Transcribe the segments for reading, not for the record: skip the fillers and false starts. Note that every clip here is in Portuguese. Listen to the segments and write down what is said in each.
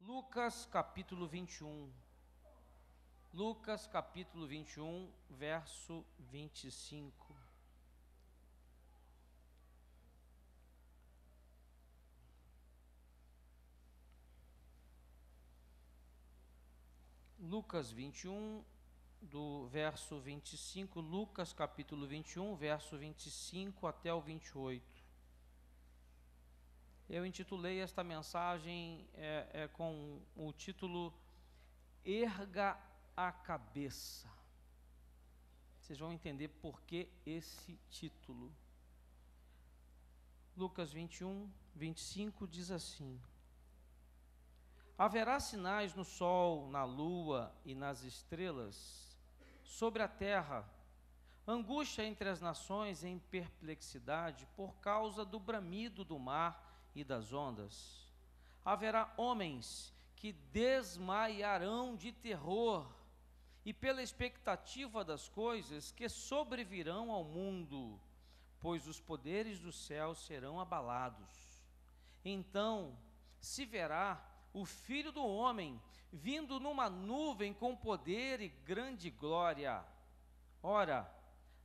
Lucas capítulo 21. Lucas capítulo 21, verso 25. Lucas 21, do verso 25, Lucas capítulo 21, verso 25 até o 28. Eu intitulei esta mensagem com o título Erga a Cabeça. Vocês vão entender por que esse título. Lucas 21, 25 diz assim: haverá sinais no sol, na lua e nas estrelas, sobre a terra, angústia entre as nações em perplexidade por causa do bramido do mar e das ondas. Haverá homens que desmaiarão de terror e pela expectativa das coisas que sobrevirão ao mundo, pois os poderes do céu serão abalados. Então se verá o Filho do Homem vindo numa nuvem com poder e grande glória. Ora,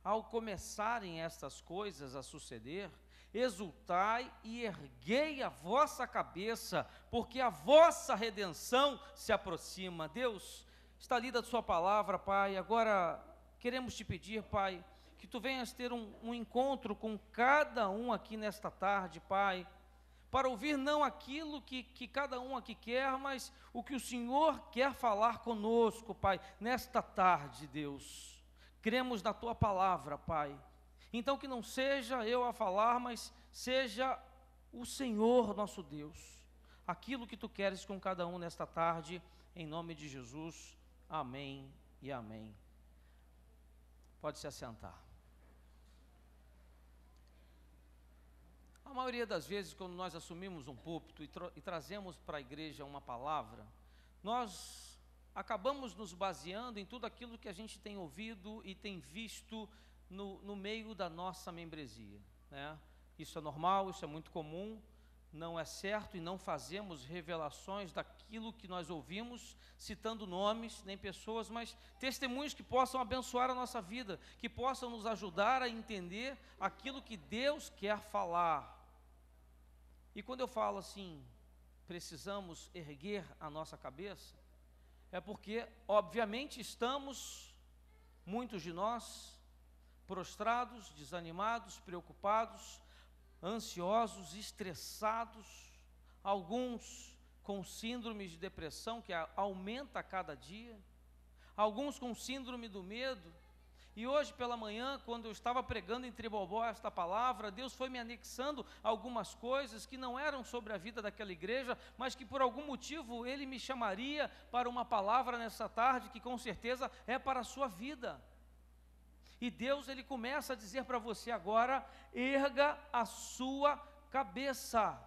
ao começarem estas coisas a suceder, exultai e erguei a vossa cabeça, porque a vossa redenção se aproxima. Deus, está lida a sua palavra, Pai. Agora queremos te pedir, Pai, que tu venhas ter um encontro com cada um aqui nesta tarde, Pai, para ouvir não aquilo que cada um aqui quer, mas o que o Senhor quer falar conosco, Pai, nesta tarde, Deus. Cremos na tua palavra, Pai. Então que não seja eu a falar, mas seja o Senhor nosso Deus, aquilo que tu queres com cada um nesta tarde, em nome de Jesus, amém e amém. Pode se assentar. A maioria das vezes, quando nós assumimos um púlpito e trazemos para a igreja uma palavra, nós acabamos nos baseando em tudo aquilo que a gente tem ouvido e tem visto no meio da nossa membresia, né? Isso é normal, isso é muito comum, não é certo e não fazemos revelações daquilo que nós ouvimos, citando nomes, nem pessoas, mas testemunhos que possam abençoar a nossa vida, que possam nos ajudar a entender aquilo que Deus quer falar. E quando eu falo assim, precisamos erguer a nossa cabeça, é porque, obviamente, estamos, muitos de nós, prostrados, desanimados, preocupados, ansiosos, estressados, alguns com síndrome de depressão que aumenta a cada dia, alguns com síndrome do medo. E hoje pela manhã, quando eu estava pregando em Tribobó esta palavra, Deus foi me anexando algumas coisas que não eram sobre a vida daquela igreja, mas que por algum motivo Ele me chamaria para uma palavra nessa tarde, que com certeza é para a sua vida. E Deus, Ele começa a dizer para você agora, erga a sua cabeça.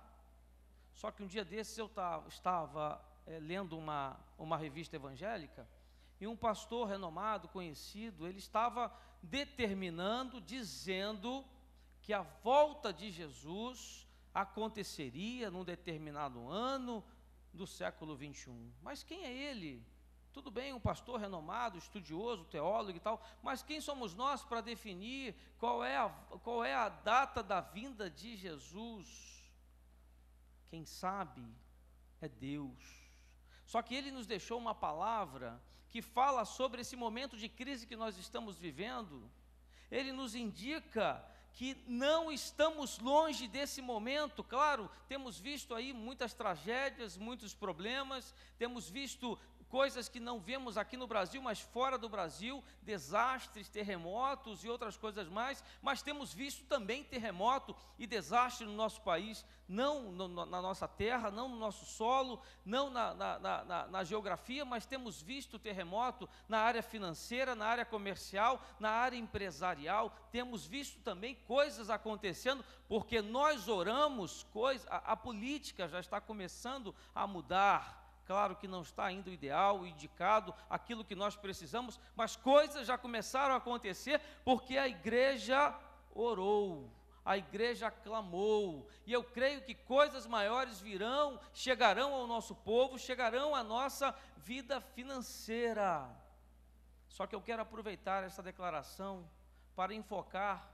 Só que um dia desses eu estava lendo uma revista evangélica, e um pastor renomado, conhecido, ele estava determinando, dizendo que a volta de Jesus aconteceria num determinado ano do século 21. Mas quem é ele? Tudo bem, um pastor renomado, estudioso, teólogo e tal, mas quem somos nós para definir qual é a data da vinda de Jesus? Quem sabe é Deus. Só que Ele nos deixou uma palavra que fala sobre esse momento de crise que nós estamos vivendo. Ele nos indica que não estamos longe desse momento. Claro, temos visto aí muitas tragédias, muitos problemas, temos visto coisas que não vemos aqui no Brasil, mas fora do Brasil, desastres, terremotos e outras coisas mais, mas temos visto também terremoto e desastre no nosso país, não na nossa terra, não no nosso solo, não na geografia, mas temos visto terremoto na área financeira, na área comercial, na área empresarial, temos visto também coisas acontecendo, porque nós oramos, a política já está começando a mudar. Claro que não está ainda o ideal, o indicado, aquilo que nós precisamos, mas coisas já começaram a acontecer porque a igreja orou, a igreja clamou, e eu creio que coisas maiores virão, chegarão ao nosso povo, chegarão à nossa vida financeira. Só que eu quero aproveitar essa declaração para enfocar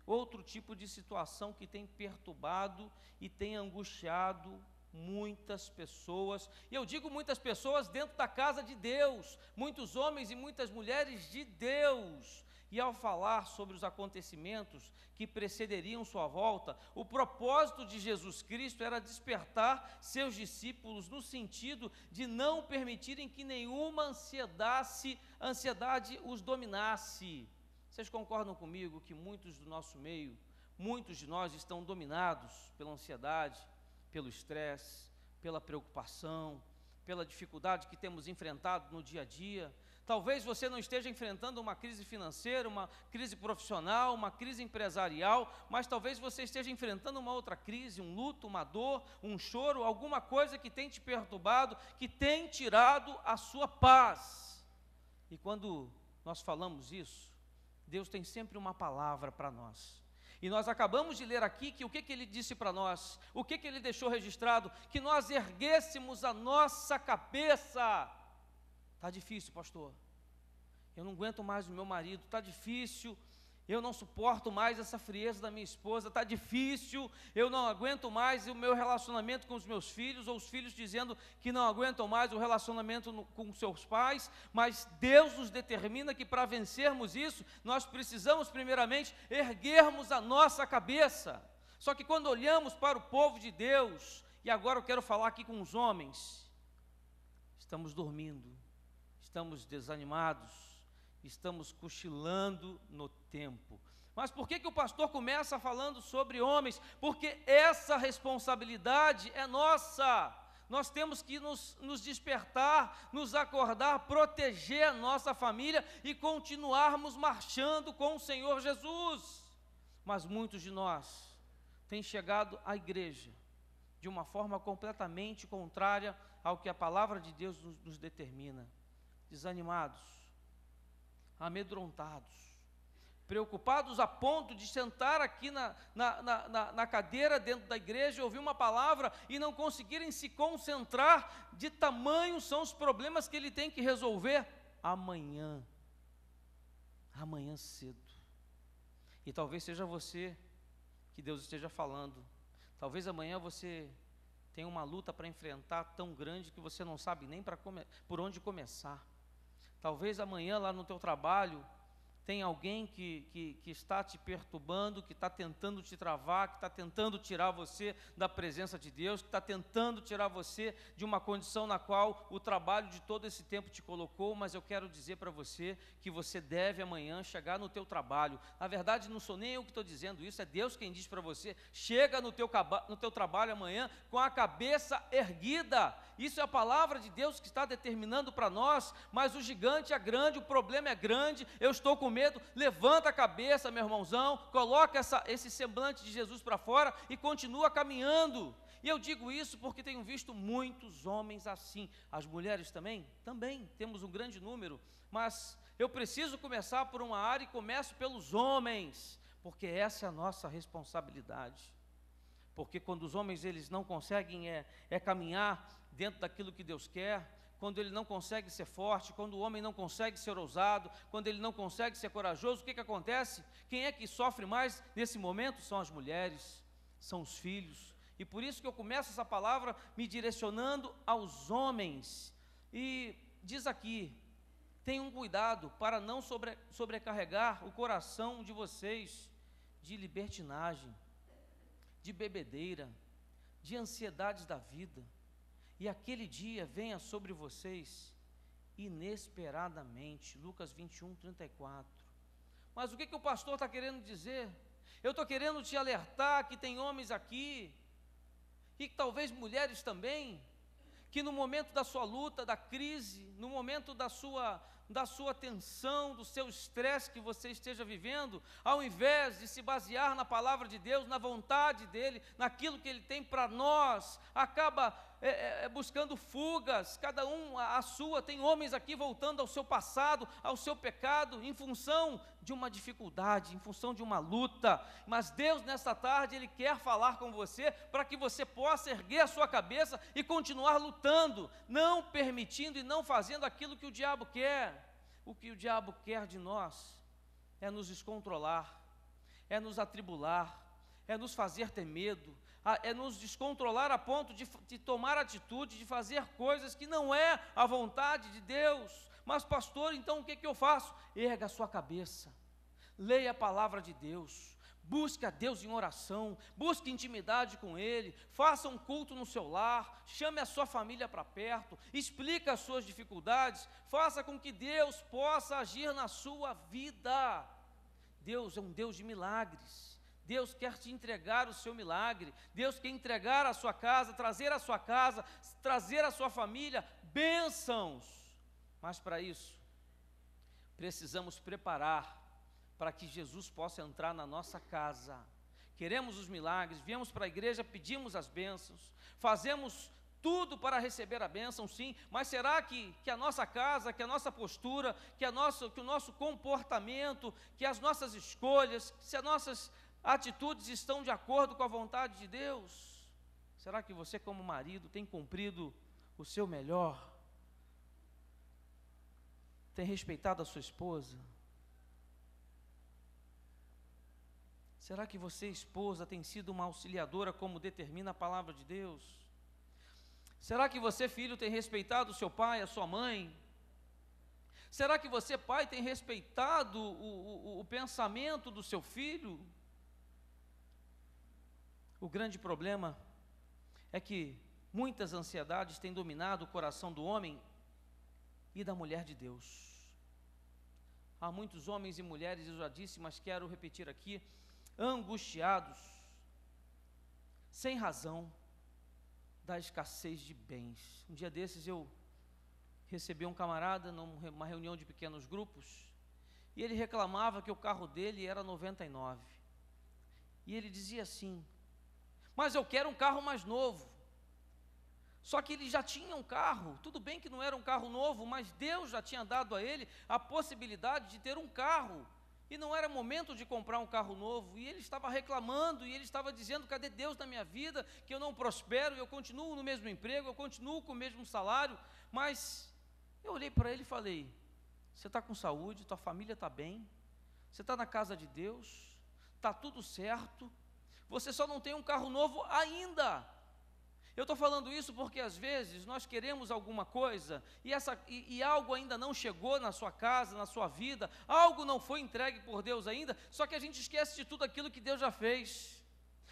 outro tipo de situação que tem perturbado e tem angustiado muitas pessoas, e eu digo muitas pessoas dentro da casa de Deus, muitos homens e muitas mulheres de Deus. E ao falar sobre os acontecimentos que precederiam sua volta, o propósito de Jesus Cristo era despertar seus discípulos no sentido de não permitirem que nenhuma ansiedade os dominasse. Vocês concordam comigo que muitos do nosso meio, muitos de nós estão dominados pela ansiedade, pelo estresse, pela preocupação, pela dificuldade que temos enfrentado no dia a dia? Talvez você não esteja enfrentando uma crise financeira, uma crise profissional, uma crise empresarial, mas talvez você esteja enfrentando uma outra crise, um luto, uma dor, um choro, alguma coisa que tem te perturbado, que tem tirado a sua paz. E quando nós falamos isso, Deus tem sempre uma palavra para nós. E nós acabamos de ler aqui que o que Ele disse para nós, o que Ele deixou registrado, que nós erguêssemos a nossa cabeça. Está difícil, pastor, eu não aguento mais o meu marido, está difícil, eu não suporto mais essa frieza da minha esposa, está difícil, eu não aguento mais o meu relacionamento com os meus filhos, ou os filhos dizendo que não aguentam mais o relacionamento com seus pais, mas Deus nos determina que para vencermos isso, nós precisamos primeiramente erguermos a nossa cabeça. Só que quando olhamos para o povo de Deus, e agora eu quero falar aqui com os homens, estamos dormindo, estamos desanimados, estamos cochilando no tempo. Mas por que o pastor começa falando sobre homens? Porque essa responsabilidade é nossa. Nós temos que nos despertar, nos acordar, proteger a nossa família e continuarmos marchando com o Senhor Jesus. Mas muitos de nós têm chegado à igreja de uma forma completamente contrária ao que a palavra de Deus nos determina. Desanimados, amedrontados, preocupados a ponto de sentar aqui na cadeira dentro da igreja, ouvir uma palavra e não conseguirem se concentrar, de tamanho são os problemas que ele tem que resolver amanhã cedo. E talvez seja você que Deus esteja falando, talvez amanhã você tenha uma luta para enfrentar tão grande que você não sabe nem por onde começar. Talvez amanhã lá no teu trabalho tem alguém que está te perturbando, que está tentando te travar, que está tentando tirar você da presença de Deus, que está tentando tirar você de uma condição na qual o trabalho de todo esse tempo te colocou, mas eu quero dizer para você que você deve amanhã chegar no teu trabalho. Na verdade, não sou nem eu que estou dizendo isso, é Deus quem diz para você: chega no teu trabalho amanhã com a cabeça erguida. Isso é a palavra de Deus que está determinando para nós, mas o gigante é grande, o problema é grande, eu estou com medo. Levanta a cabeça, meu irmãozão, coloca esse semblante de Jesus para fora e continua caminhando. E eu digo isso porque tenho visto muitos homens assim. As mulheres também temos um grande número, mas eu preciso começar por uma área e começo pelos homens, porque essa é a nossa responsabilidade. Porque quando os homens eles não conseguem caminhar dentro daquilo que Deus quer, quando ele não consegue ser forte, quando o homem não consegue ser ousado, quando ele não consegue ser corajoso, o que acontece? Quem é que sofre mais nesse momento? São as mulheres, são os filhos. E por isso que eu começo essa palavra me direcionando aos homens. E diz aqui: tenham cuidado para não sobrecarregar o coração de vocês de libertinagem, de bebedeira, de ansiedades da vida, e aquele dia venha sobre vocês inesperadamente. Lucas 21, 34. Mas o que o pastor está querendo dizer? Eu estou querendo te alertar que tem homens aqui, e talvez mulheres também, que no momento da sua luta, da crise, no momento da sua da sua tensão, do seu estresse que você esteja vivendo, ao invés de se basear na palavra de Deus, na vontade dEle, naquilo que Ele tem para nós, acaba buscando fugas, cada um a sua. Tem homens aqui voltando ao seu passado, ao seu pecado, em função de uma dificuldade, em função de uma luta, mas Deus nesta tarde, Ele quer falar com você, para que você possa erguer a sua cabeça e continuar lutando, não permitindo e não fazendo aquilo que o diabo quer. O que o diabo quer de nós é nos descontrolar, é nos atribular, é nos fazer ter medo, é nos descontrolar a ponto de tomar atitude, de fazer coisas que não é a vontade de Deus. Mas pastor, então o que eu faço? Erga a sua cabeça, leia a palavra de Deus, busque a Deus em oração, busque intimidade com Ele, faça um culto no seu lar, chame a sua família para perto, explique as suas dificuldades, faça com que Deus possa agir na sua vida. Deus é um Deus de milagres. Deus quer te entregar o seu milagre, Deus quer entregar a sua casa, trazer a sua família, bênçãos. Mas para isso, precisamos preparar para que Jesus possa entrar na nossa casa. Queremos os milagres, viemos para a igreja, pedimos as bênçãos, fazemos tudo para receber a bênção, sim, mas será que a nossa casa, que a nossa postura, que o nosso comportamento, que as nossas escolhas, se as nossas atitudes estão de acordo com a vontade de Deus? Será que você, como marido, tem cumprido o seu melhor? Tem respeitado a sua esposa? Será que você, esposa, tem sido uma auxiliadora como determina a palavra de Deus? Será que você, filho, tem respeitado o seu pai, a sua mãe? Será que você, pai, tem respeitado o pensamento do seu filho? O grande problema é que muitas ansiedades têm dominado o coração do homem e da mulher de Deus. Há muitos homens e mulheres, eu já disse, mas quero repetir aqui, angustiados, sem razão, da escassez de bens. Um dia desses eu recebi um camarada numa reunião de pequenos grupos, e ele reclamava que o carro dele era 99, e ele dizia assim: mas eu quero um carro mais novo. Só que ele já tinha um carro, tudo bem que não era um carro novo, mas Deus já tinha dado a ele a possibilidade de ter um carro, e não era momento de comprar um carro novo, e ele estava reclamando, e ele estava dizendo: cadê Deus na minha vida, que eu não prospero, eu continuo no mesmo emprego, eu continuo com o mesmo salário. Mas eu olhei para ele e falei: você está com saúde, tua família está bem, você está na casa de Deus, está tudo certo, você só não tem um carro novo ainda. Eu estou falando isso porque às vezes nós queremos alguma coisa e algo ainda não chegou na sua casa, na sua vida, algo não foi entregue por Deus ainda, só que a gente esquece de tudo aquilo que Deus já fez.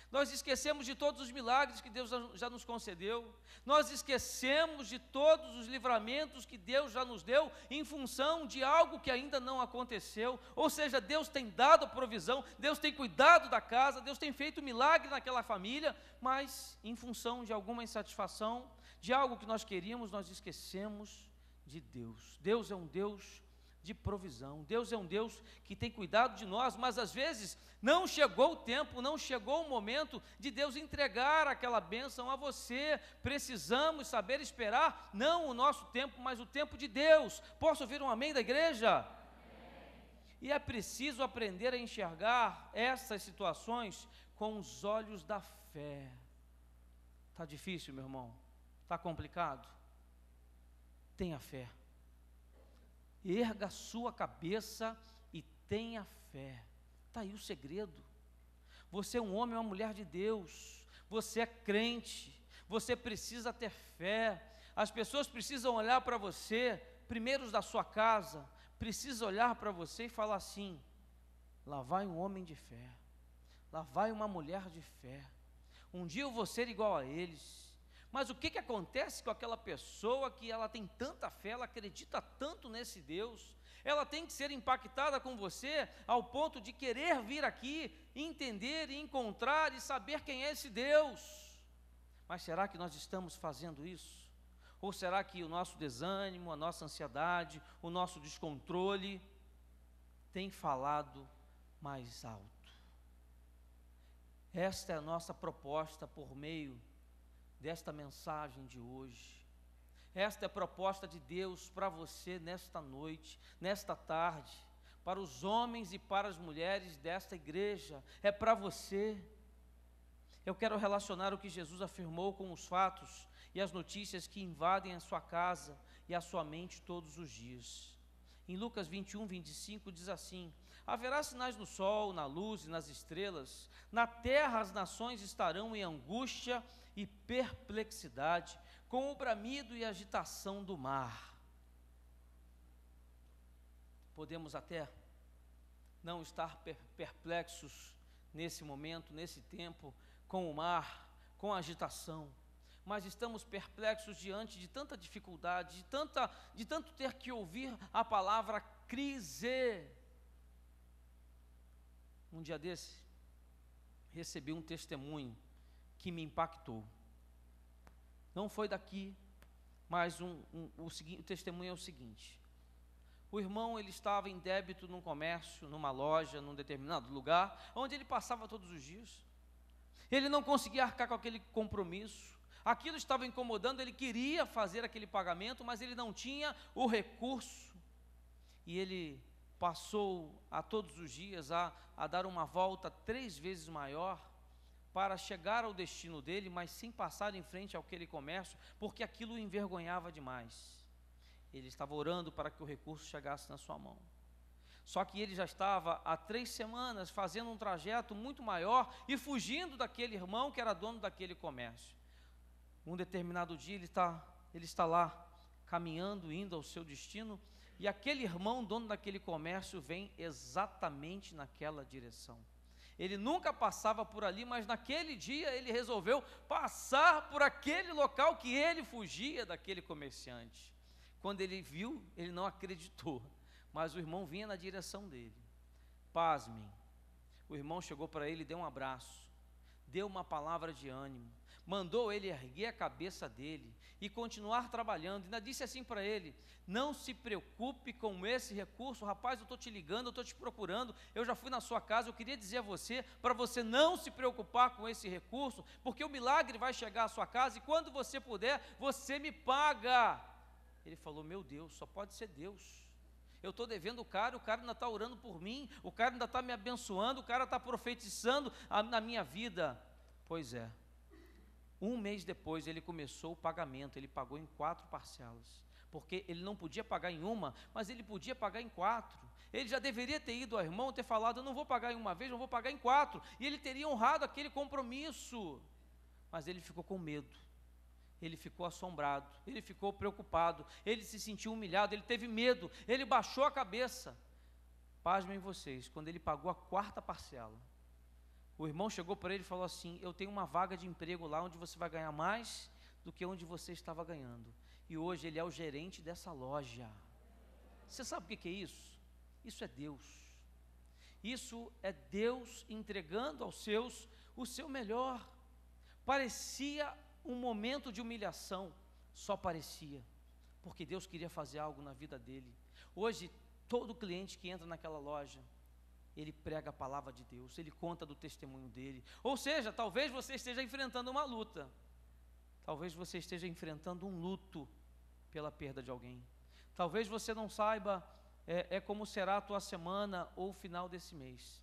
Nós esquecemos de todos os milagres que Deus já nos concedeu, nós esquecemos de todos os livramentos que Deus já nos deu em função de algo que ainda não aconteceu. Ou seja, Deus tem dado provisão, Deus tem cuidado da casa, Deus tem feito milagre naquela família, mas em função de alguma insatisfação, de algo que nós queríamos, nós esquecemos de Deus. Deus é um Deus de provisão, Deus é um Deus que tem cuidado de nós, mas às vezes não chegou o tempo, não chegou o momento de Deus entregar aquela bênção a você. Precisamos saber esperar, não o nosso tempo, mas o tempo de Deus. Posso ouvir um amém da igreja? Amém. E é preciso aprender a enxergar essas situações com os olhos da fé. Está difícil, meu irmão? Está complicado? Tenha fé. Erga a sua cabeça e tenha fé. Está aí o segredo. Você é um homem ou uma mulher de Deus, você é crente, você precisa ter fé. As pessoas precisam olhar para você, primeiros da sua casa, precisam olhar para você e falar assim: lá vai um homem de fé, lá vai uma mulher de fé, um dia eu vou ser igual a eles. Mas o que acontece com aquela pessoa que ela tem tanta fé, ela acredita tanto nesse Deus, ela tem que ser impactada com você ao ponto de querer vir aqui, entender e encontrar e saber quem é esse Deus. Mas será que nós estamos fazendo isso? Ou será que o nosso desânimo, a nossa ansiedade, o nosso descontrole tem falado mais alto? Esta é a nossa proposta por meio desta mensagem de hoje. Esta é a proposta de Deus para você nesta noite, nesta tarde, para os homens e para as mulheres desta igreja, é para você. Eu quero relacionar o que Jesus afirmou com os fatos e as notícias que invadem a sua casa e a sua mente todos os dias. Em Lucas 21, 25 diz assim: haverá sinais no sol, na luz e nas estrelas, na terra as nações estarão em angústia e perplexidade, com o bramido e agitação do mar. Podemos até não estar perplexos nesse momento, nesse tempo, com o mar, com a agitação, mas estamos perplexos diante de tanta dificuldade, de tanto ter que ouvir a palavra crise. Um dia desse, recebi um testemunho que me impactou. Não foi daqui, mas o testemunho é o seguinte: o irmão, ele estava em débito num comércio, numa loja, num determinado lugar, onde ele passava todos os dias. Ele não conseguia arcar com aquele compromisso, aquilo estava incomodando, ele queria fazer aquele pagamento, mas ele não tinha o recurso, e ele passou a todos os dias a dar uma volta 3 vezes maior, para chegar ao destino dele, mas sem passar em frente àquele comércio, porque aquilo o envergonhava demais. Ele estava orando para que o recurso chegasse na sua mão. Só que ele já estava há 3 semanas fazendo um trajeto muito maior e fugindo daquele irmão que era dono daquele comércio. Um determinado dia ele está lá caminhando, indo ao seu destino, e aquele irmão, dono daquele comércio, vem exatamente naquela direção. Ele nunca passava por ali, mas naquele dia ele resolveu passar por aquele local que ele fugia daquele comerciante. Quando ele viu, ele não acreditou, mas o irmão vinha na direção dele. Pasmem, o irmão chegou para ele, deu um abraço, deu uma palavra de ânimo, mandou ele erguer a cabeça dele e continuar trabalhando. Ainda disse assim para ele: não se preocupe com esse recurso, rapaz, eu estou te ligando, eu estou te procurando, eu já fui na sua casa, eu queria dizer a você, para você não se preocupar com esse recurso, porque o milagre vai chegar à sua casa, e quando você puder, você me paga. Ele falou: meu Deus, só pode ser Deus. Eu estou devendo o cara ainda está orando por mim, o cara ainda está me abençoando, o cara está profetizando na minha vida. Pois é, 1 mês depois ele começou o pagamento, ele pagou em 4 parcelas, porque ele não podia pagar em uma, mas ele podia pagar em 4, ele já deveria ter ido ao irmão, ter falado: eu não vou pagar em uma vez, eu vou pagar em 4, e ele teria honrado aquele compromisso, mas ele ficou com medo, ele ficou assombrado, ele ficou preocupado, ele se sentiu humilhado, ele teve medo, ele baixou a cabeça. Pasmem vocês, quando ele pagou a 4ª parcela, o irmão chegou para ele e falou assim: eu tenho uma vaga de emprego lá onde você vai ganhar mais do que onde você estava ganhando, e hoje ele é o gerente dessa loja. Você sabe o que é isso? Isso é Deus. Isso é Deus entregando aos seus o seu melhor. Parecia um momento de humilhação, só parecia, porque Deus queria fazer algo na vida dele. Hoje, todo cliente que entra naquela loja, ele prega a palavra de Deus, ele conta do testemunho dele. Ou seja, talvez você esteja enfrentando uma luta, talvez você esteja enfrentando um luto pela perda de alguém, talvez você não saiba como será a tua semana ou o final desse mês,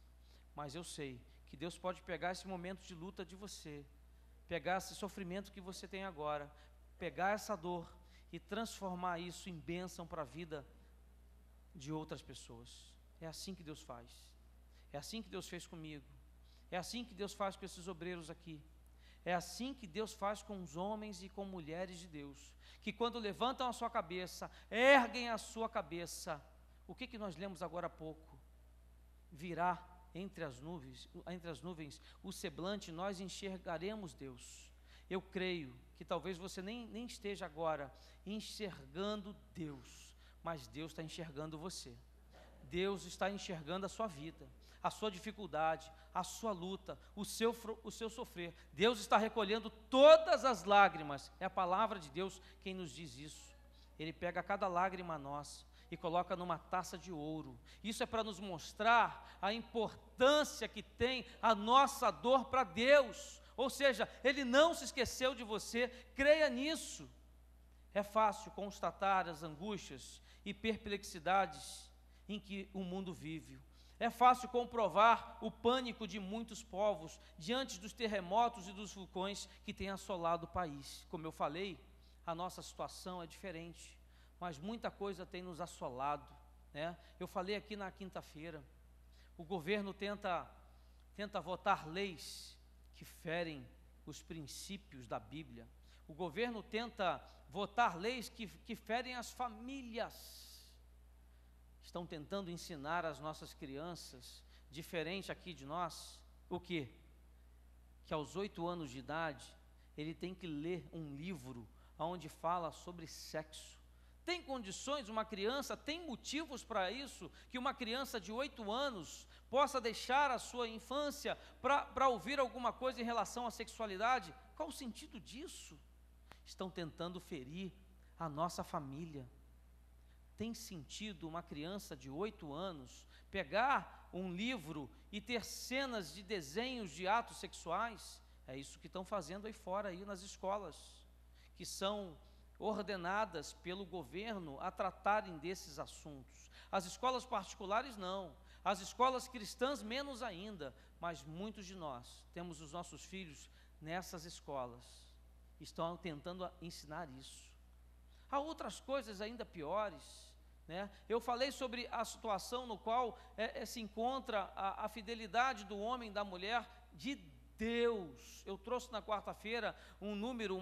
mas eu sei que Deus pode pegar esse momento de luta de você, pegar esse sofrimento que você tem agora, pegar essa dor e transformar isso em bênção para a vida de outras pessoas. É assim que Deus faz, é assim que Deus fez comigo, é assim que Deus faz com esses obreiros aqui, é assim que Deus faz com os homens e com mulheres de Deus, que quando levantam a sua cabeça, erguem a sua cabeça, o que nós lemos agora há pouco? Virá entre as nuvens, o semblante, nós enxergaremos Deus. Eu creio que talvez você nem esteja agora enxergando Deus, mas Deus está enxergando você. Deus está enxergando a sua vida. a sua dificuldade, a sua luta, o seu sofrer. Deus está recolhendo todas as lágrimas. É a palavra de Deus quem nos diz isso. Ele pega cada lágrima nossa e coloca numa taça de ouro. Isso é para nos mostrar a importância que tem a nossa dor para Deus. Ou seja, Ele não se esqueceu de você, creia nisso. É fácil constatar as angústias e perplexidades em que o mundo vive. É fácil comprovar o pânico de muitos povos diante dos terremotos e dos vulcões que têm assolado o país. Como eu falei, a nossa situação é diferente, mas muita coisa tem nos assolado, né? Eu falei aqui na quinta-feira, o governo tenta votar leis que ferem os princípios da Bíblia. O governo tenta votar leis que ferem as famílias. Estão tentando ensinar às nossas crianças, diferente aqui de nós, o quê? Que aos 8 anos de idade, ele tem que ler um livro onde fala sobre sexo. Tem condições, uma criança, tem motivos para isso, que uma criança de 8 anos possa deixar a sua infância para ouvir alguma coisa em relação à sexualidade? Qual o sentido disso? Estão tentando ferir a nossa família. Tem sentido uma criança de 8 anos pegar um livro e ter cenas de desenhos de atos sexuais? É isso que estão fazendo aí fora, aí nas escolas, que são ordenadas pelo governo a tratarem desses assuntos. As escolas particulares não, as escolas cristãs menos ainda, mas muitos de nós temos os nossos filhos nessas escolas, estão tentando ensinar isso. Há outras coisas ainda piores, né? Eu falei sobre a situação no qual se encontra a fidelidade do homem e da mulher de Deus. Eu trouxe na quarta-feira um número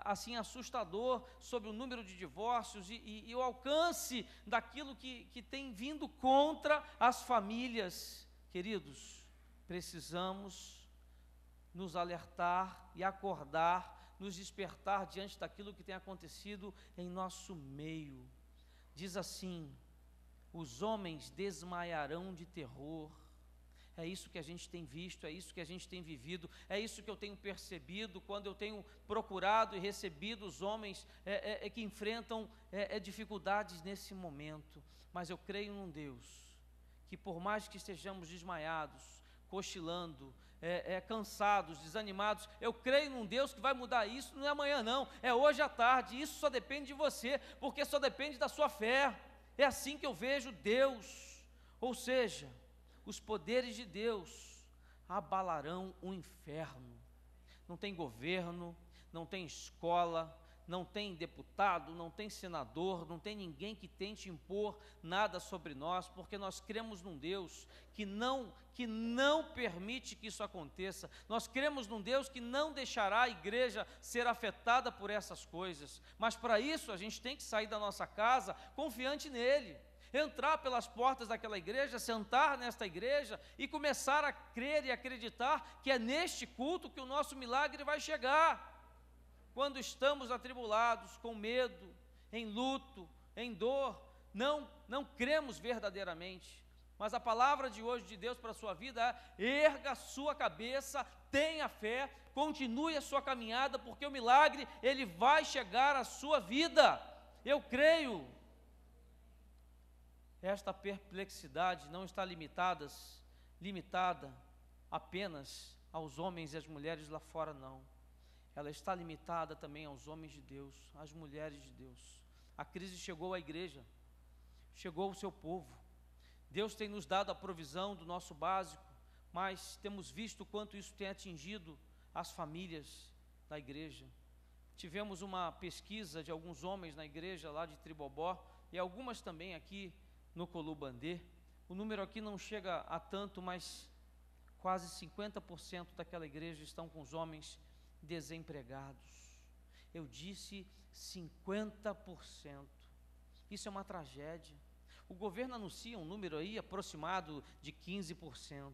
assim assustador sobre o número de divórcios e o alcance daquilo que tem vindo contra as famílias. Queridos, precisamos nos alertar e acordar, nos despertar diante daquilo que tem acontecido em nosso meio. Diz assim: os homens desmaiarão de terror. É isso que a gente tem visto, é isso que a gente tem vivido, é isso que eu tenho percebido quando eu tenho procurado e recebido os homens que enfrentam dificuldades nesse momento. Mas eu creio num Deus que, por mais que estejamos desmaiados, cochilando, cansados, desanimados, eu creio num Deus que vai mudar isso. Não é amanhã não, é hoje à tarde. Isso só depende de você, porque só depende da sua fé. É assim que eu vejo Deus. Ou seja, os poderes de Deus abalarão o inferno. Não tem governo, não tem escola, não tem deputado, não tem senador, não tem ninguém que tente impor nada sobre nós, porque nós cremos num Deus que não permite que isso aconteça. Nós cremos num Deus que não deixará a igreja ser afetada por essas coisas, mas para isso a gente tem que sair da nossa casa confiante nele, entrar pelas portas daquela igreja, sentar nesta igreja e começar a crer e acreditar que é neste culto que o nosso milagre vai chegar. Quando estamos atribulados, com medo, em luto, em dor, não cremos verdadeiramente. Mas a palavra de hoje de Deus para a sua vida é: erga a sua cabeça, tenha fé, continue a sua caminhada, porque o milagre, ele vai chegar à sua vida. Eu creio. Esta perplexidade não está limitada apenas aos homens e às mulheres lá fora, não. Ela está limitada também aos homens de Deus, às mulheres de Deus. A crise chegou à igreja, chegou ao seu povo. Deus tem nos dado a provisão do nosso básico, mas temos visto quanto isso tem atingido as famílias da igreja. Tivemos uma pesquisa de alguns homens na igreja lá de Tribobó e algumas também aqui no Colubandê. O número aqui não chega a tanto, mas quase 50% daquela igreja estão com os homens desempregados. Eu disse 50%. Isso é uma tragédia. O governo anuncia um número aí aproximado de 15%,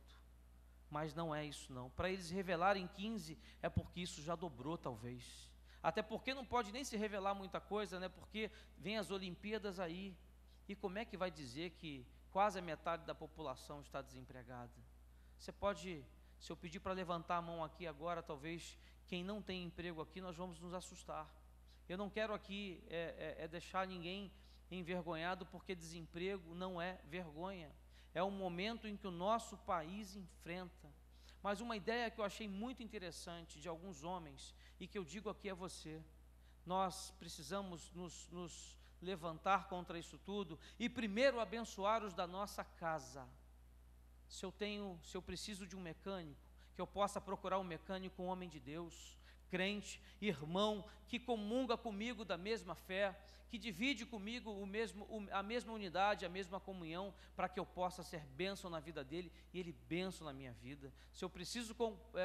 mas não é isso não. Para eles revelarem 15%, é porque isso já dobrou talvez. Até porque não pode nem se revelar muita coisa, né? Porque vem as Olimpíadas aí. E como é que vai dizer que quase a metade da população está desempregada. Você pode, se eu pedir para levantar a mão aqui agora, talvez quem não tem emprego aqui, nós vamos nos assustar. Eu não quero aqui deixar ninguém envergonhado, porque desemprego não é vergonha. É um momento em que o nosso país enfrenta. Mas uma ideia que eu achei muito interessante de alguns homens, e que eu digo aqui a você: nós precisamos nos levantar contra isso tudo, e primeiro abençoar os da nossa casa. Se eu preciso de um mecânico, que eu possa procurar um mecânico, um homem de Deus, crente, irmão, que comunga comigo da mesma fé, que divide comigo a mesma unidade, a mesma comunhão, para que eu possa ser bênção na vida dele, e ele bênção na minha vida. Se eu preciso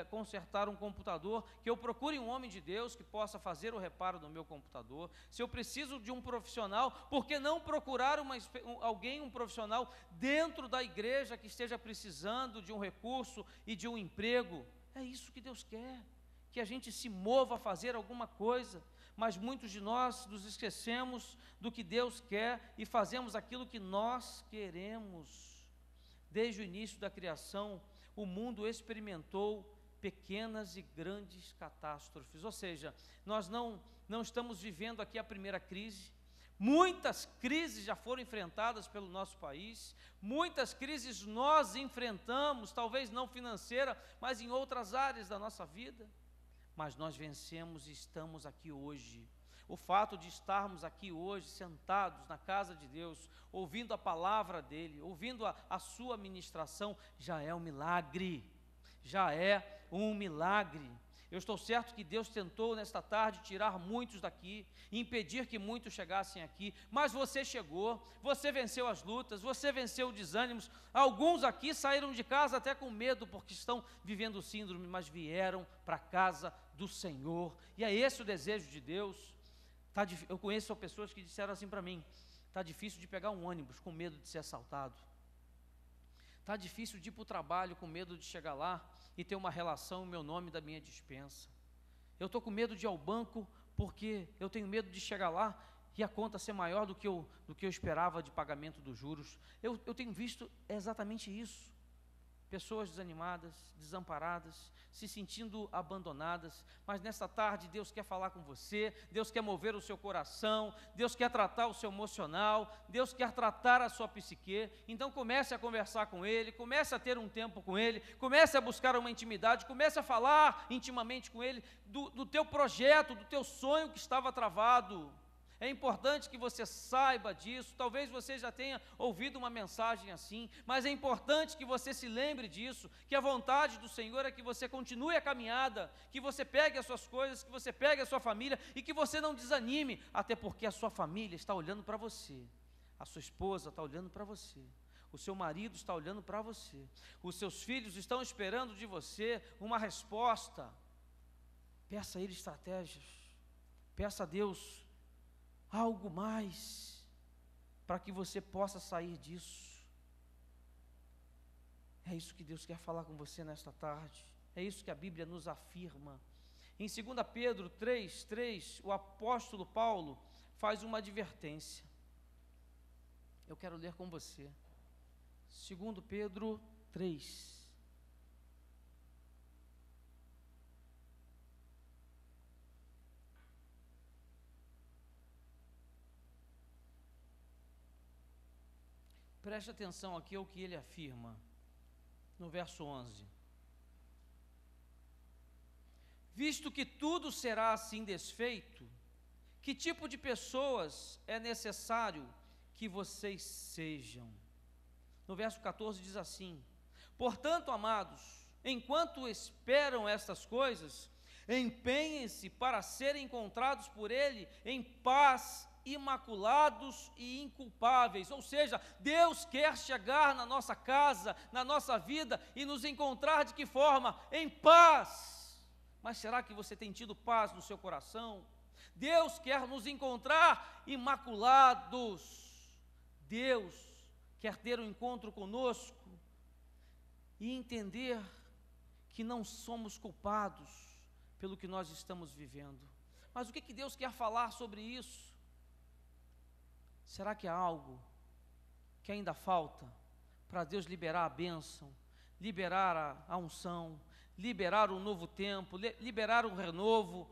consertar um computador, que eu procure um homem de Deus que possa fazer o reparo do meu computador. Se eu preciso de um profissional, por que não procurar um profissional dentro da igreja que esteja precisando de um recurso e de um emprego? É isso que Deus quer, que a gente se mova a fazer alguma coisa. Mas muitos de nós nos esquecemos do que Deus quer e fazemos aquilo que nós queremos. Desde o início da criação, o mundo experimentou pequenas e grandes catástrofes. Ou seja, nós não estamos vivendo aqui a primeira crise. Muitas crises já foram enfrentadas pelo nosso país, muitas crises nós enfrentamos, talvez não financeira, mas em outras áreas da nossa vida. Mas nós vencemos e estamos aqui hoje. O fato de estarmos aqui hoje, sentados na casa de Deus, ouvindo a palavra dEle, ouvindo a sua ministração, já é um milagre, já é um milagre. Eu estou certo que Deus tentou nesta tarde tirar muitos daqui, impedir que muitos chegassem aqui, mas você chegou, você venceu as lutas, você venceu os desânimos. Alguns aqui saíram de casa até com medo, porque estão vivendo síndrome, mas vieram para a casa do Senhor, e é esse o desejo de Deus. Eu conheço pessoas que disseram assim para mim: está difícil de pegar um ônibus com medo de ser assaltado, está difícil de ir para o trabalho com medo de chegar lá e ter uma relação, o meu nome da minha dispensa. Eu estou com medo de ir ao banco, porque eu tenho medo de chegar lá e a conta ser maior do que eu esperava de pagamento dos juros. Eu tenho visto exatamente isso. Pessoas desanimadas, desamparadas, se sentindo abandonadas, mas nessa tarde Deus quer falar com você, Deus quer mover o seu coração, Deus quer tratar o seu emocional, Deus quer tratar a sua psique. Então comece a conversar com Ele, comece a ter um tempo com Ele, comece a buscar uma intimidade, comece a falar intimamente com Ele, do teu projeto, do teu sonho que estava travado. É importante que você saiba disso. Talvez você já tenha ouvido uma mensagem assim, mas é importante que você se lembre disso, que a vontade do Senhor é que você continue a caminhada, que você pegue as suas coisas, que você pegue a sua família e que você não desanime, até porque a sua família está olhando para você, a sua esposa está olhando para você, o seu marido está olhando para você, os seus filhos estão esperando de você uma resposta. Peça a Ele estratégias, peça a Deus algo mais, para que você possa sair disso. É isso que Deus quer falar com você nesta tarde, é isso que a Bíblia nos afirma. Em 2 Pedro 3:3, o apóstolo Paulo faz uma advertência. Eu quero ler com você, 2 Pedro 3. Preste atenção aqui ao que ele afirma, no verso 11. Visto que tudo será assim desfeito, que tipo de pessoas é necessário que vocês sejam? No verso 14 diz assim: portanto, amados, enquanto esperam estas coisas, empenhem-se para serem encontrados por Ele em paz, imaculados e inculpáveis. Ou seja, Deus quer chegar na nossa casa, na nossa vida e nos encontrar de que forma? Em paz. Mas será que você tem tido paz no seu coração? Deus quer nos encontrar imaculados. Deus quer ter um encontro conosco e entender que não somos culpados pelo que nós estamos vivendo. Mas o que Deus quer falar sobre isso? Será que há algo que ainda falta para Deus liberar a bênção, liberar a unção, liberar um novo tempo, liberar um renovo,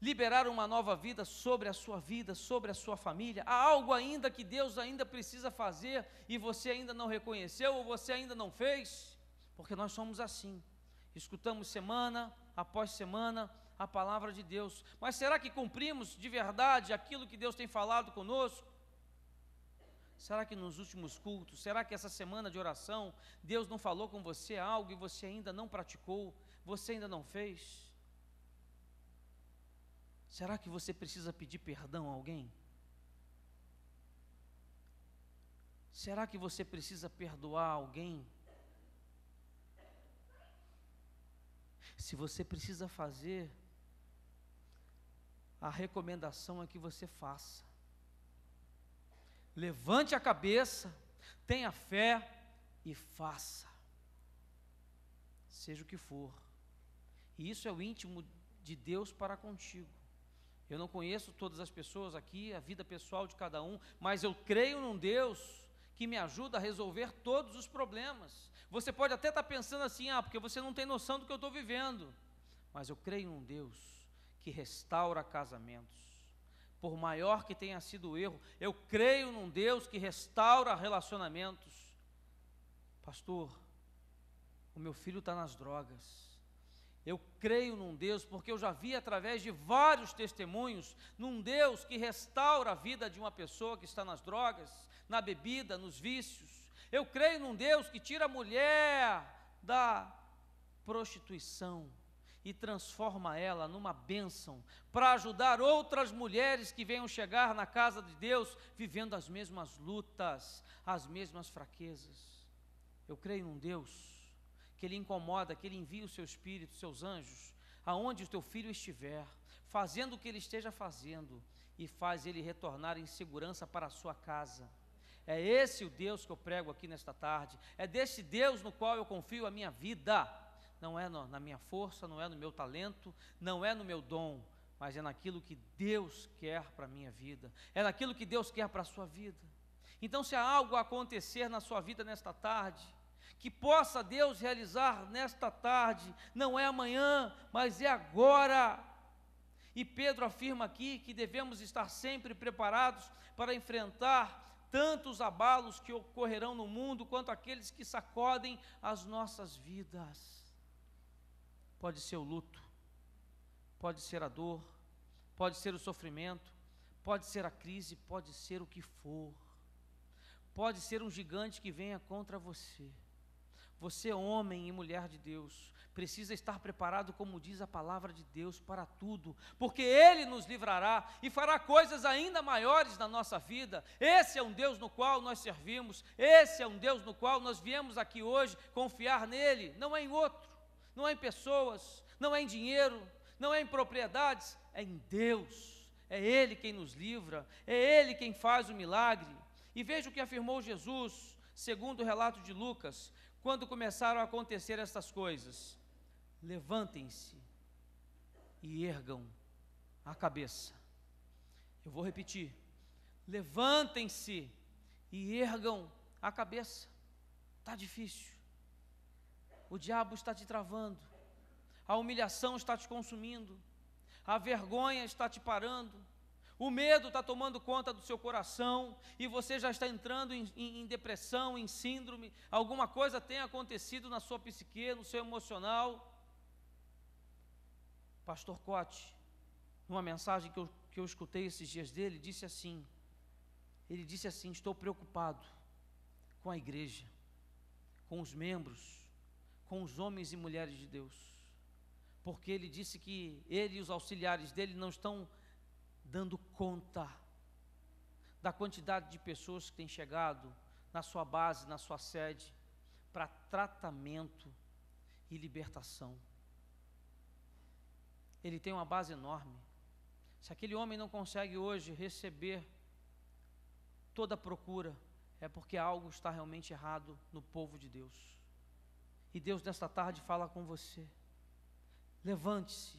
liberar uma nova vida sobre a sua vida, sobre a sua família? Há algo ainda que Deus ainda precisa fazer e você ainda não reconheceu ou você ainda não fez? Porque nós somos assim, escutamos semana após semana a palavra de Deus, mas será que cumprimos de verdade aquilo que Deus tem falado conosco? Será que nos últimos cultos, será que essa semana de oração, Deus não falou com você algo e você ainda não praticou, você ainda não fez? Será que você precisa pedir perdão a alguém? Será que você precisa perdoar alguém? Se você precisa fazer, a recomendação é que você faça. Levante a cabeça, tenha fé e faça. Seja o que for. E isso é o íntimo de Deus para contigo. Eu não conheço todas as pessoas aqui, a vida pessoal de cada um, mas eu creio num Deus que me ajuda a resolver todos os problemas. Você pode até estar pensando assim, porque você não tem noção do que eu estou vivendo. Mas eu creio num Deus que restaura casamentos. Por maior que tenha sido o erro, eu creio num Deus que restaura relacionamentos. Pastor, o meu filho está nas drogas. Eu creio num Deus, porque eu já vi através de vários testemunhos, num Deus que restaura a vida de uma pessoa que está nas drogas, na bebida, nos vícios. Eu creio num Deus que tira a mulher da prostituição e transforma ela numa bênção, para ajudar outras mulheres que venham chegar na casa de Deus, vivendo as mesmas lutas, as mesmas fraquezas. Eu creio num Deus que Ele incomoda, que Ele envia o seu Espírito, seus anjos, aonde o teu filho estiver, fazendo o que ele esteja fazendo, e faz ele retornar em segurança para a sua casa. É esse o Deus que eu prego aqui nesta tarde, é desse Deus no qual eu confio a minha vida. Não é na minha força, não é no meu talento, não é no meu dom, mas é naquilo que Deus quer para a minha vida, é naquilo que Deus quer para a sua vida. Então, se há algo a acontecer na sua vida nesta tarde, que possa Deus realizar nesta tarde, não é amanhã, mas é agora. E Pedro afirma aqui que devemos estar sempre preparados para enfrentar tanto os abalos que ocorrerão no mundo, quanto aqueles que sacodem as nossas vidas. Pode ser o luto, pode ser a dor, pode ser o sofrimento, pode ser a crise, pode ser o que for. Pode ser um gigante que venha contra você. Você, homem e mulher de Deus, precisa estar preparado, como diz a palavra de Deus, para tudo, porque Ele nos livrará e fará coisas ainda maiores na nossa vida. Esse é um Deus no qual nós servimos, esse é um Deus no qual nós viemos aqui hoje confiar nele, não é em outro, não é em pessoas, não é em dinheiro, não é em propriedades, é em Deus. É Ele quem nos livra, é Ele quem faz o milagre. E veja o que afirmou Jesus, segundo o relato de Lucas, quando começaram a acontecer estas coisas: levantem-se e ergam a cabeça. Eu vou repetir: levantem-se e ergam a cabeça. Está difícil, o diabo está te travando, a humilhação está te consumindo, a vergonha está te parando, o medo está tomando conta do seu coração, e você já está entrando em depressão, em síndrome, alguma coisa tem acontecido na sua psique, no seu emocional. Pastor Cote, numa mensagem que eu escutei esses dias dele, ele disse assim: estou preocupado com a igreja, com os membros, com os homens e mulheres de Deus, porque ele disse que ele e os auxiliares dele não estão dando conta da quantidade de pessoas que têm chegado na sua base, na sua sede, para tratamento e libertação. Ele tem uma base enorme. Se aquele homem não consegue hoje receber toda a procura, é porque algo está realmente errado no povo de Deus. E Deus nesta tarde fala com você: levante-se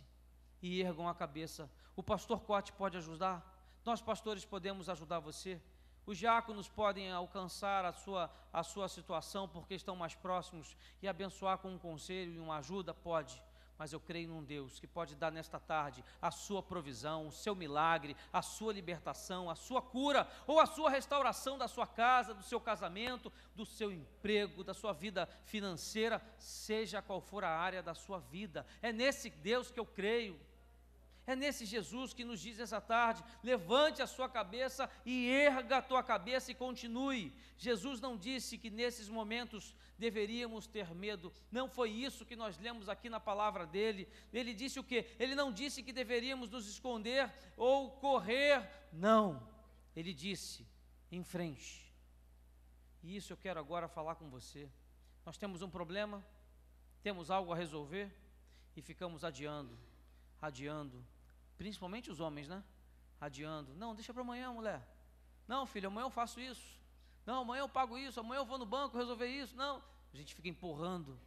e ergam a cabeça. O pastor Cote pode ajudar, nós pastores podemos ajudar você, Os diáconos podem alcançar a sua situação porque estão mais próximos e abençoar com um conselho e uma ajuda? Pode. Mas eu creio num Deus que pode dar nesta tarde a sua provisão, o seu milagre, a sua libertação, a sua cura, ou a sua restauração da sua casa, do seu casamento, do seu emprego, da sua vida financeira, seja qual for a área da sua vida. É nesse Deus que eu creio. É nesse Jesus que nos diz essa tarde: levante a sua cabeça e erga a tua cabeça e continue. Jesus não disse que nesses momentos deveríamos ter medo. Não foi isso que nós lemos aqui na palavra dele. Ele disse o quê? Ele não disse que deveríamos nos esconder ou correr. Não. Ele disse: em frente. E isso eu quero agora falar com você. Nós temos um problema, temos algo a resolver e ficamos adiando. Principalmente os homens, né? Adiando. Não, deixa para amanhã, mulher. Não, filho, amanhã eu faço isso. Não, amanhã eu pago isso. Amanhã eu vou no banco resolver isso. Não, a gente fica empurrando.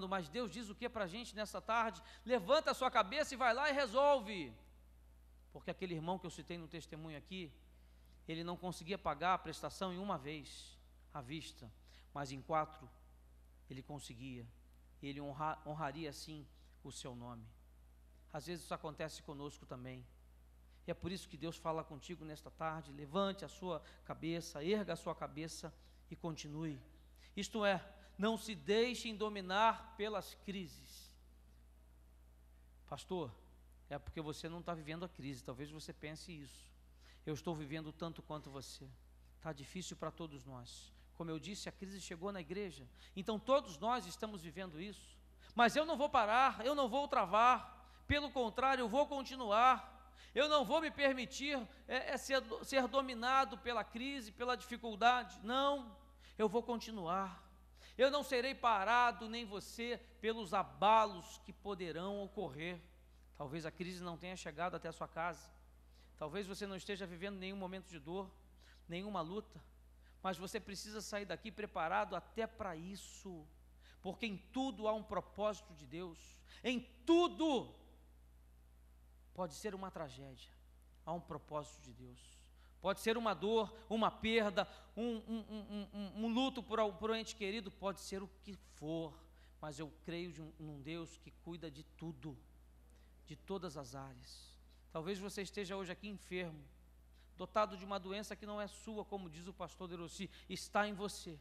Mas Deus diz o que para a gente nessa tarde? Levanta a sua cabeça e vai lá e resolve. Porque aquele irmão que eu citei no testemunho aqui, ele não conseguia pagar a prestação em uma vez, à vista, mas em 4 ele conseguia. Ele honraria assim o seu nome. Às vezes isso acontece conosco também, e é por isso que Deus fala contigo nesta tarde: levante a sua cabeça, erga a sua cabeça e continue. Isto é, não se deixem dominar pelas crises. Pastor, é porque você não está vivendo a crise, talvez você pense isso. Eu estou vivendo tanto quanto você, está difícil para todos nós. Como eu disse, a crise chegou na igreja, então todos nós estamos vivendo isso, mas eu não vou parar, eu não vou travar. Pelo contrário, eu vou continuar. Eu não vou me permitir ser dominado pela crise, pela dificuldade. Não, eu vou continuar. Eu não serei parado, nem você, pelos abalos que poderão ocorrer. Talvez a crise não tenha chegado até a sua casa. Talvez você não esteja vivendo nenhum momento de dor, nenhuma luta. Mas você precisa sair daqui preparado até para isso. Porque em tudo há um propósito de Deus. Em tudo. Pode ser uma tragédia, há um propósito de Deus. Pode ser uma dor, uma perda, um luto por um ente querido, pode ser o que for, mas eu creio num Deus que cuida de tudo, de todas as áreas. Talvez você esteja hoje aqui enfermo, dotado de uma doença que não é sua, como diz o pastor Derossi, está em você.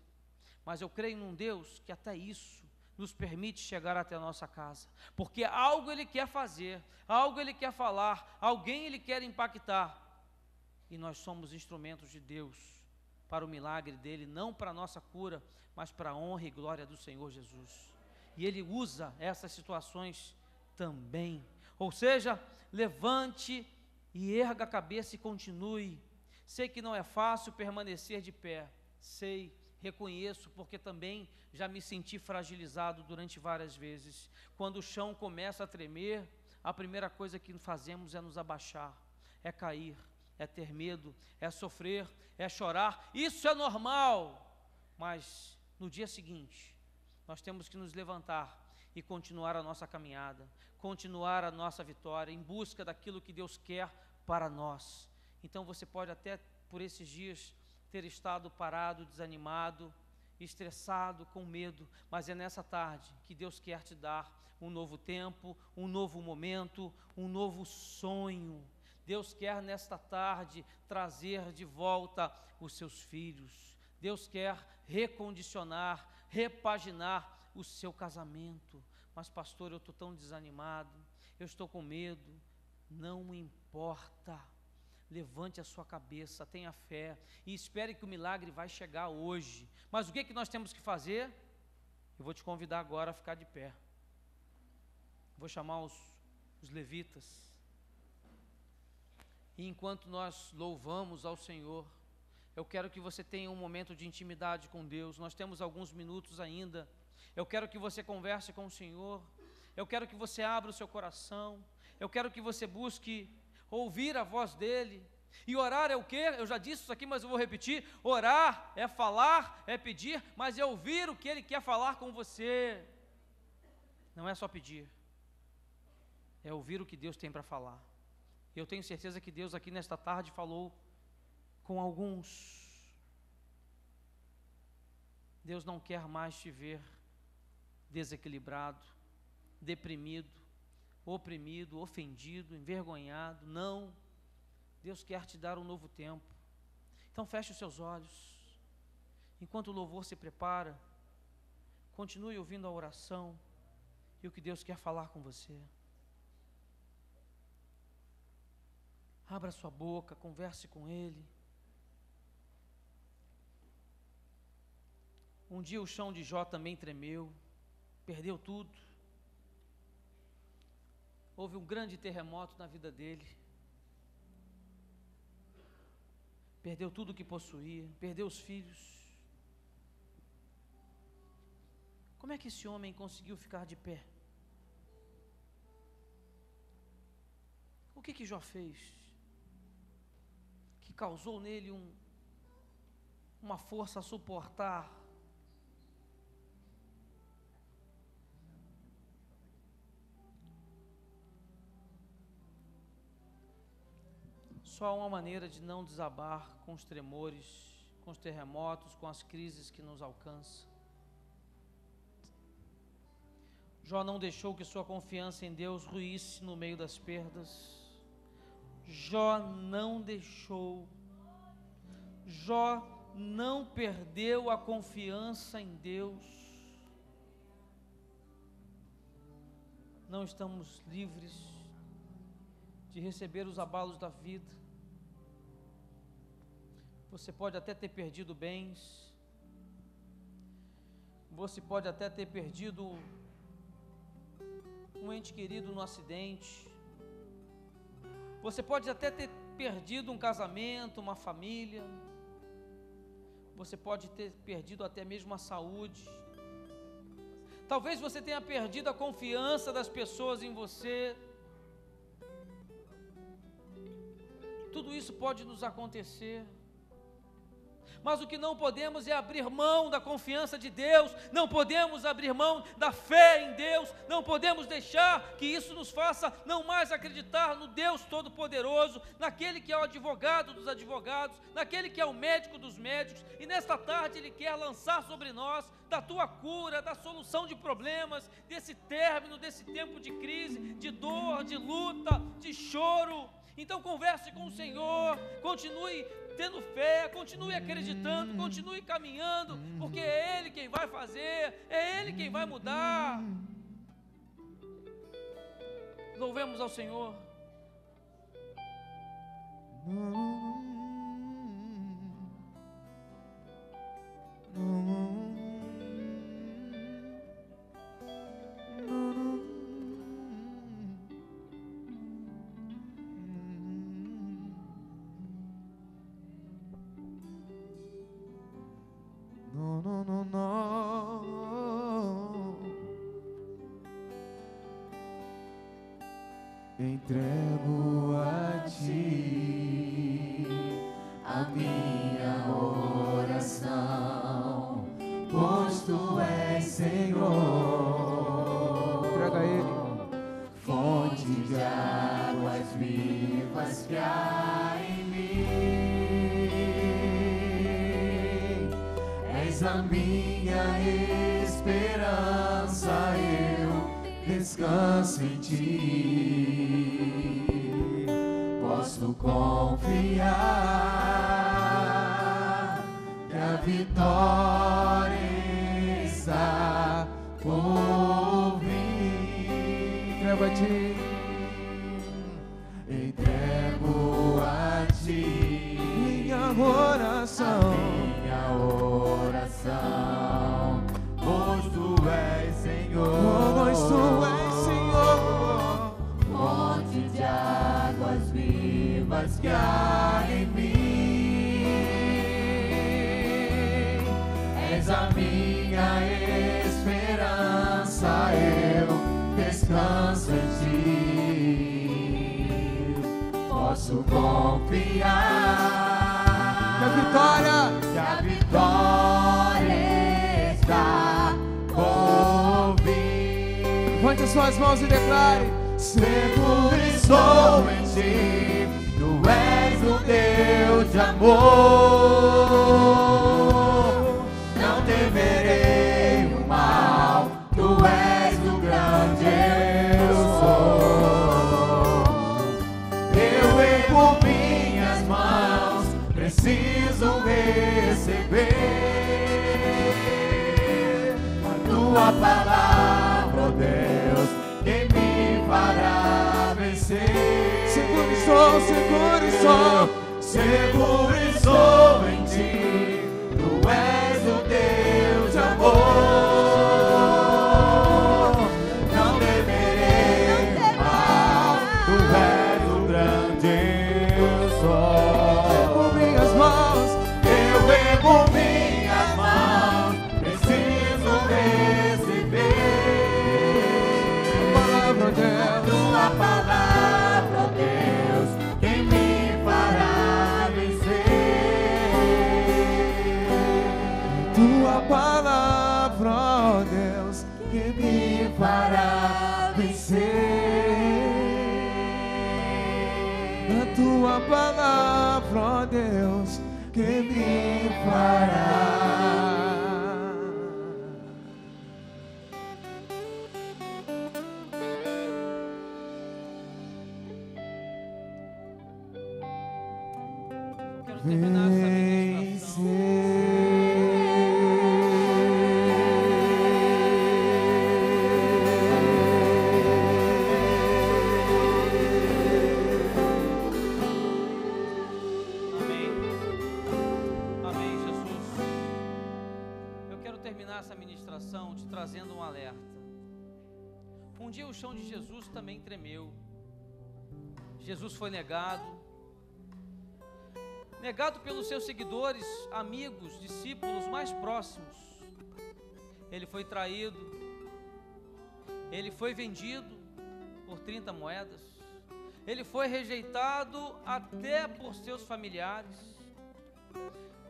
Mas eu creio num Deus que até isso nos permite chegar até a nossa casa, porque algo Ele quer fazer, algo Ele quer falar, alguém Ele quer impactar, e nós somos instrumentos de Deus, para o milagre dEle, não para a nossa cura, mas para a honra e glória do Senhor Jesus, e Ele usa essas situações também. Ou seja, levante e erga a cabeça e continue. Sei que não é fácil permanecer de pé, sei, reconheço, porque também já me senti fragilizado durante várias vezes. Quando o chão começa a tremer, a primeira coisa que fazemos é nos abaixar, é cair, é ter medo, é sofrer, é chorar. Isso é normal, mas no dia seguinte, nós temos que nos levantar e continuar a nossa caminhada, continuar a nossa vitória, em busca daquilo que Deus quer para nós. Então você pode até por esses dias ter estado parado, desanimado, estressado, com medo, mas é nessa tarde que Deus quer te dar um novo tempo, um novo momento, um novo sonho. Deus quer nesta tarde trazer de volta os seus filhos. Deus quer recondicionar, repaginar o seu casamento. Mas pastor, eu estou tão desanimado, eu estou com medo. Não importa. Levante a sua cabeça, tenha fé e espere que o milagre vai chegar hoje. Mas o que nós temos que fazer? Eu vou te convidar agora a ficar de pé. Vou chamar os levitas. E enquanto nós louvamos ao Senhor, eu quero que você tenha um momento de intimidade com Deus. Nós temos alguns minutos ainda. Eu quero que você converse com o Senhor. Eu quero que você abra o seu coração. Eu quero que você busque ouvir a voz dEle. E orar é o quê? Eu já disse isso aqui, mas eu vou repetir. Orar é falar, é pedir, mas é ouvir o que Ele quer falar com você. Não é só pedir, é ouvir o que Deus tem para falar. Eu tenho certeza que Deus aqui nesta tarde falou com alguns, Deus não quer mais te ver desequilibrado, deprimido, oprimido, ofendido, envergonhado. Não, Deus quer te dar um novo tempo. Então feche os seus olhos, enquanto o louvor se prepara, continue ouvindo a oração e o que Deus quer falar com você. Abra sua boca, converse com Ele. Um dia o chão de Jó também tremeu, perdeu tudo. Houve um grande terremoto na vida dele. Perdeu tudo o que possuía, perdeu os filhos. Como é que esse homem conseguiu ficar de pé? O que Jó fez que causou nele uma força a suportar Só há uma maneira de não desabar com os tremores, com os terremotos, com as crises que nos alcançam. Jó não deixou que sua confiança em Deus ruísse no meio das perdas. Jó não deixou. Jó não perdeu a confiança em Deus. Não estamos livres de receber os abalos da vida. Você pode até ter perdido bens, você pode até ter perdido um ente querido no acidente, você pode até ter perdido um casamento, uma família, você pode ter perdido até mesmo a saúde, talvez você tenha perdido a confiança das pessoas em você. Tudo isso pode nos acontecer, mas o que não podemos é abrir mão da confiança de Deus, não podemos abrir mão da fé em Deus, não podemos deixar que isso nos faça não mais acreditar no Deus Todo-Poderoso, naquele que é o advogado dos advogados, naquele que é o médico dos médicos, e nesta tarde Ele quer lançar sobre nós da tua cura, da solução de problemas, desse término, desse tempo de crise, de dor, de luta, de choro. Então converse com o Senhor, continue tendo fé, continue acreditando, continue caminhando, porque é Ele quem vai fazer, é Ele quem vai mudar. Louvemos ao Senhor. Entrego a Ti a minha oração, pois Tu és Senhor. Entrega a Ele, fonte de águas vivas que há em mim. És a minha esperança, eu descanso em Ti. Posso confiar que a vitória está por vir. entrego a Ti, entrego a Ti minha oração, pois Tu és Senhor. pois Tu és Senhor. Fonte de águas vivas que há em mim. És a minha esperança, eu descanso em Ti. Posso confiar Que a vitória está por vir. levante as suas mãos e declare: Seguro estou em Ti, Tu és o Deus Deus de amor, não temerei o mal, tu és o grande eu sou. Eu ergo minhas mãos, preciso receber a tua palavra, ó Deus, que me fará vencer. Seguro estou, seguro estou. Seguro estou em ti, tu és o Deus de amor. Não temerei mal, tu és o grande eu sou. Ergo minhas mãos, Eu ergo minhas mãos, preciso receber palavra, ó Deus. tua palavra, ó Deus, que me fará Tua palavra, ó Deus, que me fará vencer. A tua palavra, ó Deus, que me fará. Quero terminar essa ministração. Amém. Amém, Jesus. Eu quero terminar essa ministração te trazendo um alerta. Um dia o chão de Jesus também tremeu. Jesus foi negado pelos seus seguidores, amigos, discípulos mais próximos. Ele foi traído, ele foi vendido por 30 moedas, ele foi rejeitado até por seus familiares.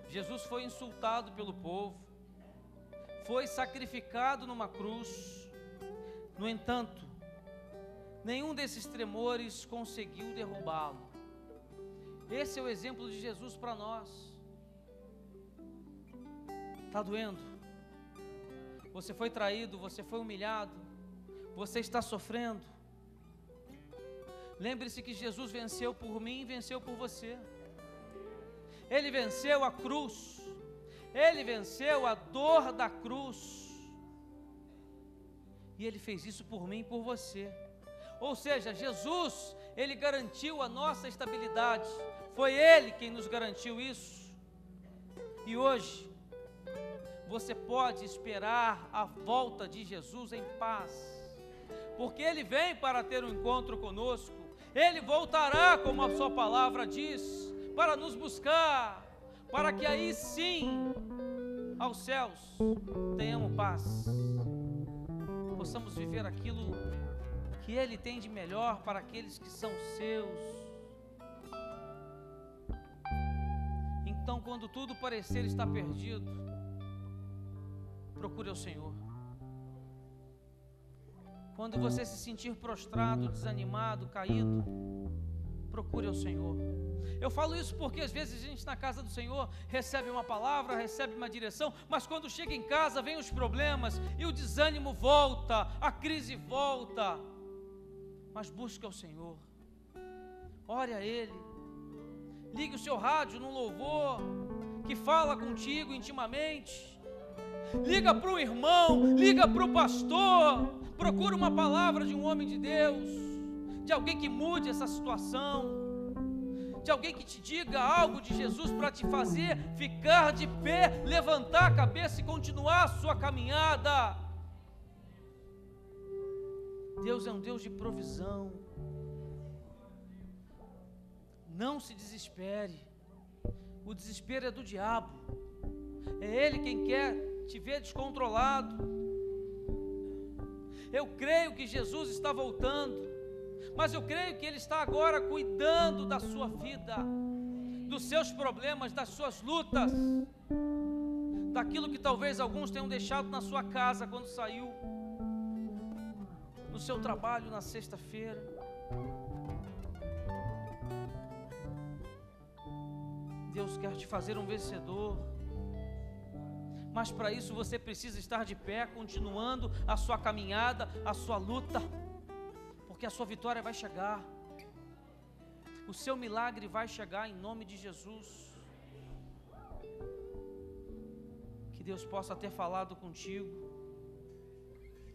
Jesus foi insultado pelo povo, foi sacrificado numa cruz. No entanto, nenhum desses tremores conseguiu derrubá-lo. Esse é o exemplo de Jesus para nós. Está doendo? Você foi traído, você foi humilhado, você está sofrendo. Lembre-se que Jesus venceu por mim e venceu por você. Ele venceu a cruz, ele venceu a dor da cruz. E ele fez isso por mim e por você. Ou seja, Jesus, ele garantiu a nossa estabilidade. Foi ele quem nos garantiu isso. E hoje, você pode esperar a volta de Jesus em paz. Porque ele vem para ter um encontro conosco. Ele voltará, como a sua palavra diz, para nos buscar, para que aí sim, aos céus, tenhamos paz. Possamos viver aquilo que ele tem de melhor para aqueles que são seus. Então, quando tudo parecer estar perdido, procure o Senhor. Quando você se sentir prostrado, desanimado, caído, procure o Senhor. Eu falo isso porque às vezes a gente na casa do Senhor recebe uma palavra, recebe uma direção, mas quando chega em casa vem os problemas e o desânimo volta, a crise volta. Mas busque ao Senhor, ore a Ele, ligue o seu rádio num louvor que fala contigo intimamente, liga para o irmão, liga para o pastor, procura uma palavra de um homem de Deus, de alguém que mude essa situação, de alguém que te diga algo de Jesus para te fazer ficar de pé, levantar a cabeça e continuar a sua caminhada. Deus é um Deus de provisão. Não se desespere. O desespero é do diabo. É ele quem quer te ver descontrolado. Eu creio que Jesus está voltando, mas eu creio que Ele está agora cuidando da sua vida, dos seus problemas, das suas lutas, daquilo que talvez alguns tenham deixado na sua casa quando saiu, no seu trabalho na sexta-feira. Deus quer te fazer um vencedor. Mas para isso você precisa estar de pé, continuando a sua caminhada, a sua luta, porque a sua vitória vai chegar, o seu milagre vai chegar em nome de Jesus. Que Deus possa ter falado contigo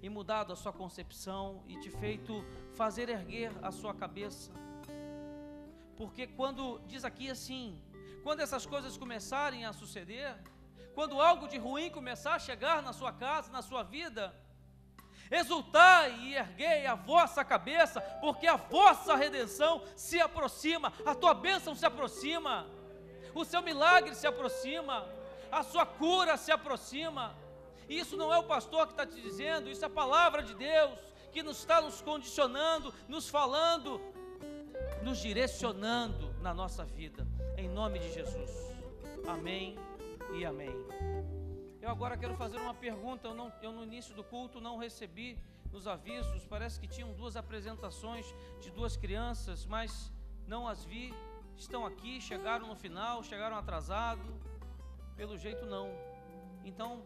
e mudado a sua concepção e te feito fazer erguer a sua cabeça, porque quando diz aqui assim, quando essas coisas começarem a suceder, quando algo de ruim começar a chegar na sua casa, na sua vida, exultai e erguei a vossa cabeça, porque a vossa redenção se aproxima, a tua bênção se aproxima, o seu milagre se aproxima, a sua cura se aproxima. E isso não é o pastor que está te dizendo, isso é a palavra de Deus, que nos está nos condicionando, nos falando, nos direcionando na nossa vida, em nome de Jesus. Amém e amém. Eu agora quero fazer uma pergunta. Eu no início do culto não recebi nos avisos, parece que tinham 2 apresentações de 2 crianças, mas não as vi. Estão aqui, chegaram no final, chegaram atrasado, pelo jeito não. Então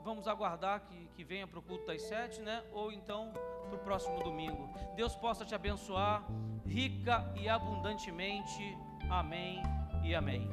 vamos aguardar que venha para o culto das 7, né? Ou então para o próximo domingo. Deus possa te abençoar rica e abundantemente. Amém e amém.